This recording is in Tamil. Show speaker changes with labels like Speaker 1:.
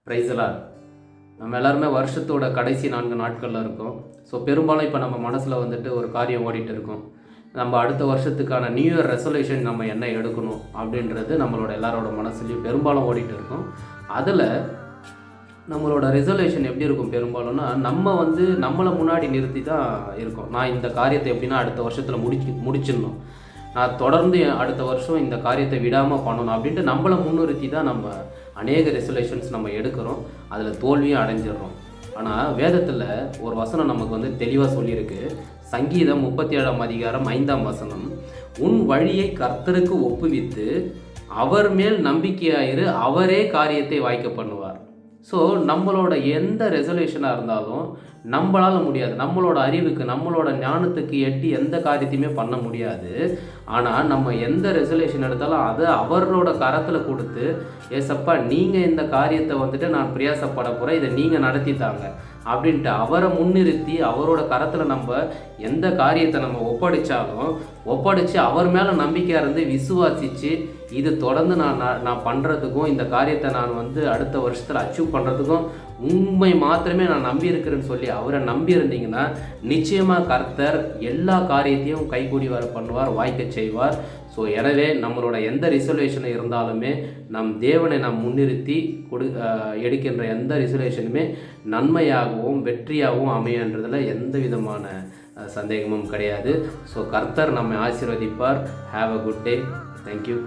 Speaker 1: பிரைஸ் எல்லாம் நம்ம எல்லாருமே வருஷத்தோட கடைசி 4 நாட்களில் இருக்கோம். ஸோ பெரும்பாலும் இப்போ நம்ம மனசில் வந்துட்டு ஒரு காரியம் ஓடிட்டு இருக்கோம். நம்ம அடுத்த வருஷத்துக்கான நியூ இயர் ரெசல்யூஷன் நம்ம என்ன எடுக்கணும் அப்படின்றது நம்மளோட எல்லாரோட மனசுலையும் பெரும்பாலும் ஓடிட்டு இருக்கோம். அதில் நம்மளோட ரெசல்யூஷன் எப்படி இருக்கும் பெரும்பாலும்னா, நம்ம நம்மளை முன்னாடி நிறுத்தி தான் இருக்கோம். நான் இந்த காரியத்தை எப்படின்னா அடுத்த வருஷத்தில் முடிச்சிடணும், நான் தொடர்ந்து அடுத்த வருஷம் இந்த காரியத்தை விடாமல் பண்ணணும் அப்படின்ட்டு நம்மளை முன்னிறுத்தி தான் நம்ம அநேக ரெசல்யூஷன்ஸ் நம்ம எடுக்கிறோம். அதில் தோல்வியும் அடைஞ்சிடுறோம். ஆனால் வேதத்தில் ஒரு வசனம் நமக்கு தெளிவாக சொல்லியிருக்கு. சங்கீதம் 37ஆம் அதிகாரம் 5ஆம் வசனம், உன் வழியை கர்த்தருக்கு ஒப்புவித்து அவர் மேல் நம்பிக்கையாயிரு, அவரே காரியத்தை வாய்க்க பண்ணுவார். ஸோ நம்மளோட எந்த ரெசல்யூஷனாக இருந்தாலும் நம்மளால் முடியாது, நம்மளோட அறிவுக்கு நம்மளோட ஞானத்துக்கு எட்டி எந்த காரியத்தையுமே பண்ண முடியாது. ஆனால் நம்ம எந்த ரெசல்யூஷன் எடுத்தாலும் அதை அவரோட கரத்தில் கொடுத்து, ஏசப்பா நீங்கள் இந்த காரியத்தை நான் பிரயாசப்பட போகிறேன், இதை நீங்கள் நடத்தித்தாங்க அப்படின்ட்டு அவரை முன்னிறுத்தி அவரோட கரத்தில் நம்ம எந்த காரியத்தை நம்ம ஒப்படைச்சு அவர் மேலே நம்பிக்கையாக இருந்து விசுவாசித்து இது தொடர்ந்து நான் பண்ணுறதுக்கும் இந்த காரியத்தை நான் அடுத்த வருஷத்தில் அச்சீவ் பண்ணுறதுக்கும் உண்மை மாத்திரமே நான் நம்பி இருக்கிறேன்னு சொல்லி அவரை நம்பி இருந்தீங்கன்னா நிச்சயமாக கர்த்தர் எல்லா காரியத்தையும் கைகூடி பண்ணுவார், வாய்க்க செய்வார். ஸோ எனவே நம்மளோட எந்த ரிசல்யூஷன் இருந்தாலுமே நம் தேவனை நாம் முன்னிறுத்தி எடுக்கின்ற எந்த ரிசல்யூஷனுமே நன்மையாகவும் வெற்றியாகவும் அமையன்றதில் எந்த விதமான சந்தேகமும் கிடையாது. ஸோ கர்த்தர் நம்மை ஆசீர்வதிப்பார். Have a good day. Thank you.